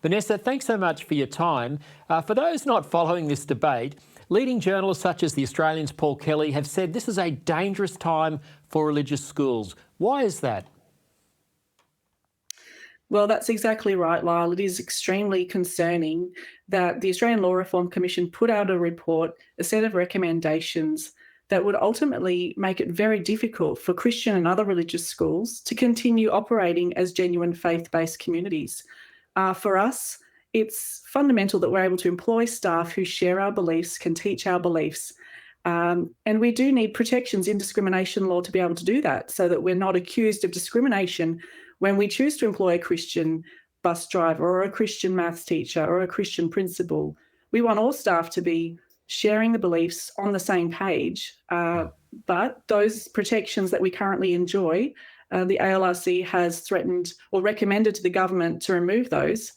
Vanessa, thanks so much for your time. For those not following this debate, leading journalists such as the Australian's Paul Kelly have said this is a dangerous time for religious schools. Why is that? Well, that's exactly right, Lyle. It is extremely concerning that the Australian Law Reform Commission put out a report, a set of recommendations that would ultimately make it very difficult for Christian and other religious schools to continue operating as genuine faith-based communities. For us, it's fundamental that we're able to employ staff who share our beliefs, can teach our beliefs. And we do need protections in discrimination law to be able to do that so that we're not accused of discrimination when we choose to employ a Christian bus driver or a Christian maths teacher or a Christian principal. We want all staff to be sharing the beliefs on the same page. But those protections that we currently enjoy, the ALRC has threatened or recommended to the government to remove those.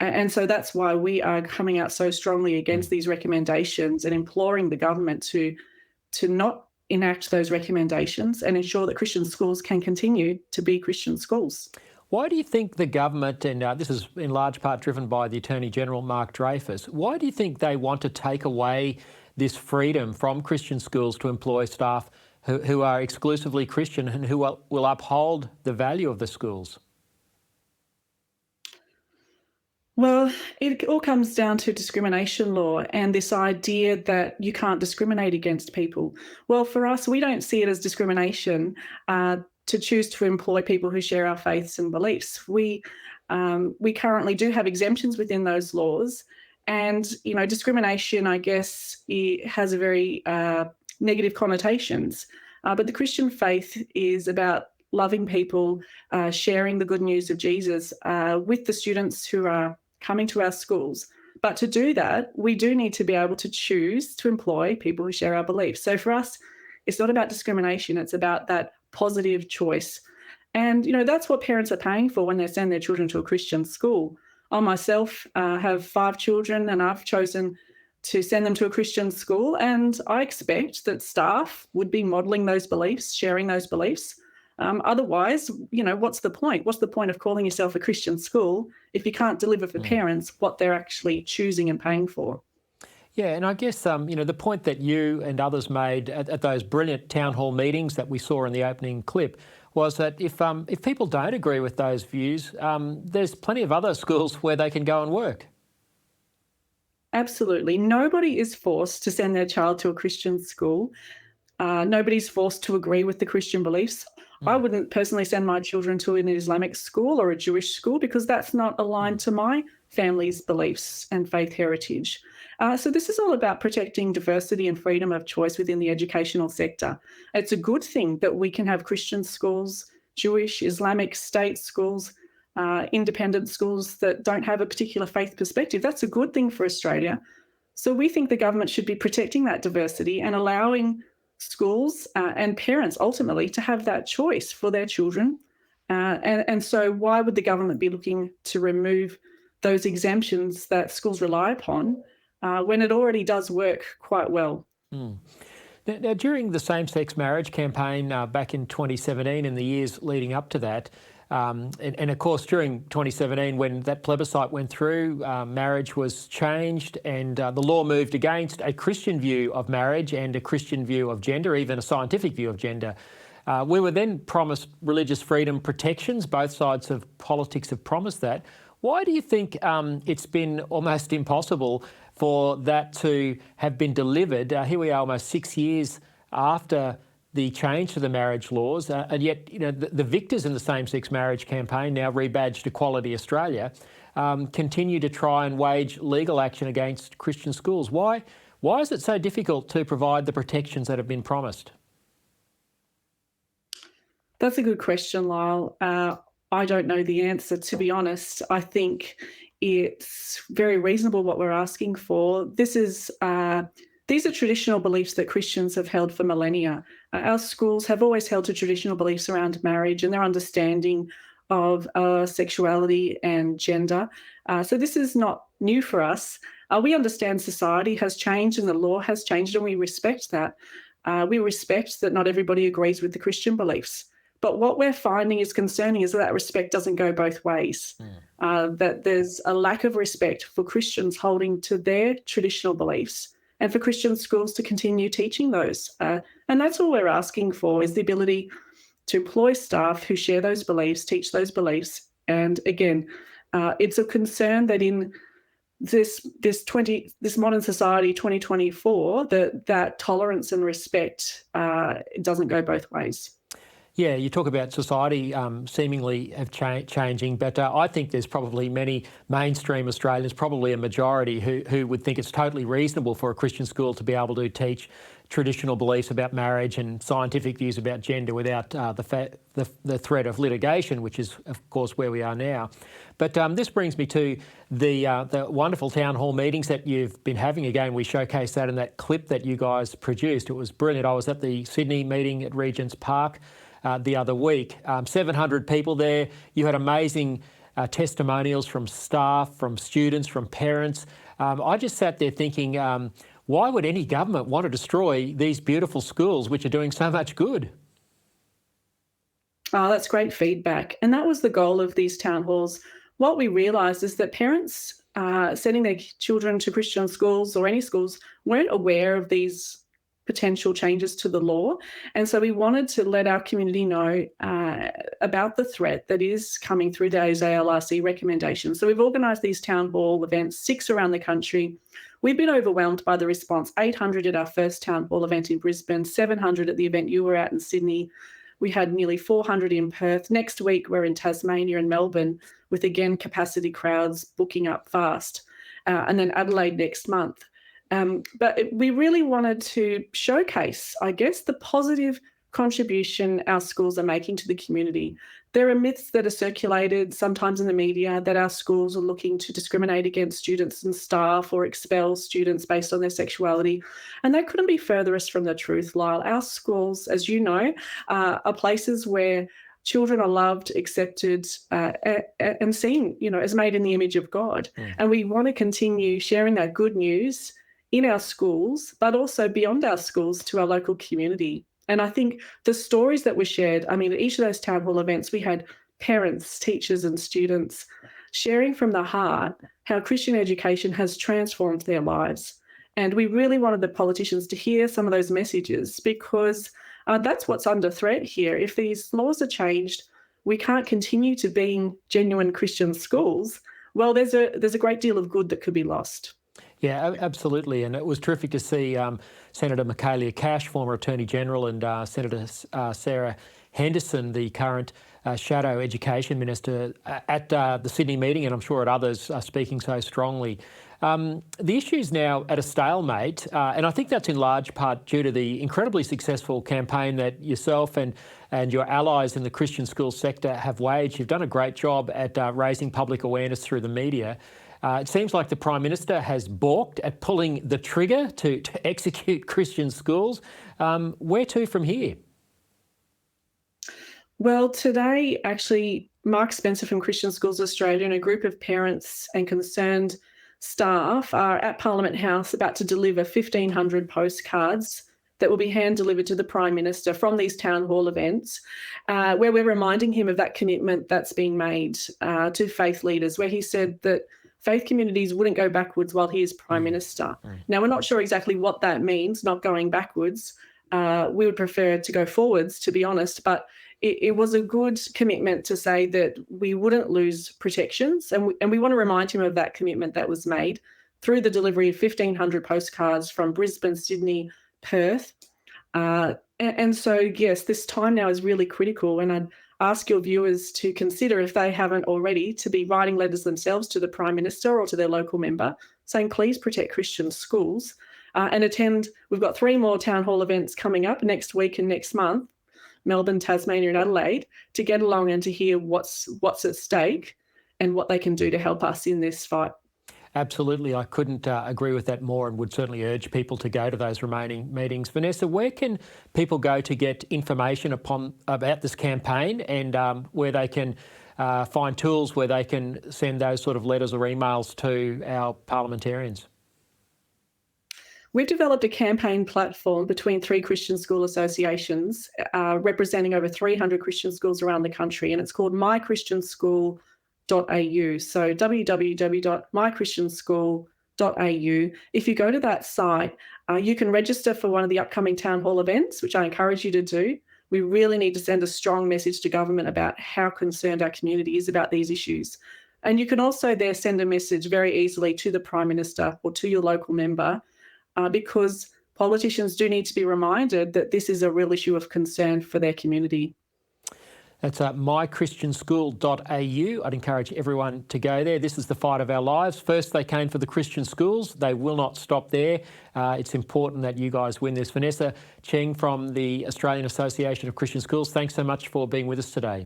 And so that's why we are coming out so strongly against these recommendations and imploring the government to not enact those recommendations and ensure that Christian schools can continue to be Christian schools. Why do you think the government, and this is in large part driven by the Attorney-General Mark Dreyfus, why do you think they want to take away this freedom from Christian schools to employ staff who are exclusively Christian and who will uphold the value of the schools? Well, it all comes down to discrimination law and this idea that you can't discriminate against people. Well, for us, we don't see it as discrimination to choose to employ people who share our faiths and beliefs. We currently do have exemptions within those laws, and discrimination, I guess, it has a very negative connotations. But the Christian faith is about loving people, sharing the good news of Jesus with the students who are coming to our schools. But to do that, we do need to be able to choose to employ people who share our beliefs. So for us, it's not about discrimination, it's about that positive choice. And, that's what parents are paying for when they send their children to a Christian school. I myself have 5 children and I've chosen to send them to a Christian school, and I expect that staff would be modelling those beliefs, sharing those beliefs. Otherwise, what's the point? What's the point of calling yourself a Christian school if you can't deliver for parents what they're actually choosing and paying for? Yeah, and I guess, the point that you and others made at those brilliant town hall meetings that we saw in the opening clip was that if people don't agree with those views, there's plenty of other schools where they can go and work. Absolutely. Nobody is forced to send their child to a Christian school. Nobody's forced to agree with the Christian beliefs. I wouldn't personally send my children to an Islamic school or a Jewish school because that's not aligned to my family's beliefs and faith heritage. So this is all about protecting diversity and freedom of choice within the educational sector. It's a good thing that we can have Christian schools, Jewish, Islamic state schools, independent schools that don't have a particular faith perspective. That's a good thing for Australia. So we think the government should be protecting that diversity and allowing schools and parents ultimately to have that choice for their children. And so why would the government be looking to remove those exemptions that schools rely upon when it already does work quite well? Now, during the same-sex marriage campaign back in 2017 and the years leading up to that, and of course during 2017 when that plebiscite went through, marriage was changed and the law moved against a Christian view of marriage and a Christian view of gender, even a scientific view of gender. We were then promised religious freedom protections. Both sides of politics have promised that. Why do you think it's been almost impossible for that to have been delivered? Here we are almost 6 years after the change to the marriage laws, and yet the victors in the same-sex marriage campaign, now rebadged Equality Australia, continue to try and wage legal action against Christian schools. Why is it so difficult to provide the protections that have been promised? That's a good question, Lyle. I don't know the answer, to be honest. I think it's very reasonable what we're asking for. These are traditional beliefs that Christians have held for millennia. Our schools have always held to traditional beliefs around marriage and their understanding of sexuality and gender. So this is not new for us. We understand society has changed and the law has changed, and we respect that. We respect that not everybody agrees with the Christian beliefs. But what we're finding is concerning is that respect doesn't go both ways, that there's a lack of respect for Christians holding to their traditional beliefs and for Christian schools to continue teaching those. And that's all we're asking for, is the ability to employ staff who share those beliefs, teach those beliefs. And again, it's a concern that in this modern society, 2024, that tolerance and respect it doesn't go both ways. Yeah, you talk about society seemingly changing, but I think there's probably many mainstream Australians, probably a majority, who would think it's totally reasonable for a Christian school to be able to teach traditional beliefs about marriage and scientific views about gender without the threat of litigation, which is, of course, where we are now. But this brings me to the wonderful town hall meetings that you've been having. Again, we showcased that in that clip that you guys produced. It was brilliant. I was at the Sydney meeting at Regent's Park the other week. 700 people there. You had amazing testimonials from staff, from students, from parents. I just sat there thinking, why would any government want to destroy these beautiful schools which are doing so much good? Oh, that's great feedback. And that was the goal of these town halls. What we realised is that parents sending their children to Christian schools or any schools weren't aware of these potential changes to the law. And so we wanted to let our community know about the threat that is coming through today's ALRC recommendations. So we've organised these town hall events, 6 around the country. We've been overwhelmed by the response. 800 at our first town hall event in Brisbane, 700 at the event you were at in Sydney. We had nearly 400 in Perth. Next week, we're in Tasmania and Melbourne with, again, capacity crowds booking up fast. And then Adelaide next month. But we really wanted to showcase, I guess, the positive contribution our schools are making to the community. There are myths that are circulated sometimes in the media that our schools are looking to discriminate against students and staff or expel students based on their sexuality. And that couldn't be furthest from the truth, Lyle. Our schools, as you know, are places where children are loved, accepted, and seen, as made in the image of God. And we want to continue sharing that good news in our schools, but also beyond our schools to our local community. And I think the stories that were shared, at each of those town hall events, we had parents, teachers and students sharing from the heart how Christian education has transformed their lives. And we really wanted the politicians to hear some of those messages because that's what's under threat here. If these laws are changed, we can't continue to being genuine Christian schools. Well, there's a great deal of good that could be lost. Yeah, absolutely. And it was terrific to see Senator Michaelia Cash, former Attorney General, and Senator Sarah Henderson, the current Shadow Education Minister, at the Sydney meeting, and I'm sure at others, speaking so strongly. The issue's now at a stalemate, and I think that's in large part due to the incredibly successful campaign that yourself and your allies in the Christian school sector have waged. You've done a great job at raising public awareness through the media. It seems like the Prime Minister has balked at pulling the trigger to execute Christian schools. Where to from here? Well, today, actually, Mark Spencer from Christian Schools Australia and a group of parents and concerned staff are at Parliament House about to deliver 1,500 postcards that will be hand-delivered to the Prime Minister from these town hall events, where we're reminding him of that commitment that's being made to faith leaders, where he said that faith communities wouldn't go backwards while he is Prime Minister. Now, we're not sure exactly what that means, not going backwards. We would prefer to go forwards, to be honest, but it was a good commitment to say that we wouldn't lose protections, and we want to remind him of that commitment that was made through the delivery of 1,500 postcards from Brisbane, Sydney, Perth. And so, yes, this time now is really critical, and I'd ask your viewers to consider, if they haven't already, to be writing letters themselves to the Prime Minister or to their local member saying, please protect Christian schools, and attend. We've got 3 more town hall events coming up next week and next month, Melbourne, Tasmania and Adelaide, to get along and to hear what's at stake and what they can do to help us in this fight. Absolutely. I couldn't agree with that more, and would certainly urge people to go to those remaining meetings. Vanessa, where can people go to get information about this campaign, and where they can find tools where they can send those sort of letters or emails to our parliamentarians? We've developed a campaign platform between 3 Christian school associations, representing over 300 Christian schools around the country, and it's called mychristianschool.au. So www.mychristianschool.au. If you go to that site, you can register for one of the upcoming town hall events, which I encourage you to do. We really need to send a strong message to government about how concerned our community is about these issues. And you can also there send a message very easily to the Prime Minister or to your local member, because politicians do need to be reminded that this is a real issue of concern for their community. That's mychristianschool.au. I'd encourage everyone to go there. This is the fight of our lives. First, they came for the Christian schools. They will not stop there. It's important that you guys win this. Vanessa Cheng from the Australian Association of Christian Schools, thanks so much for being with us today.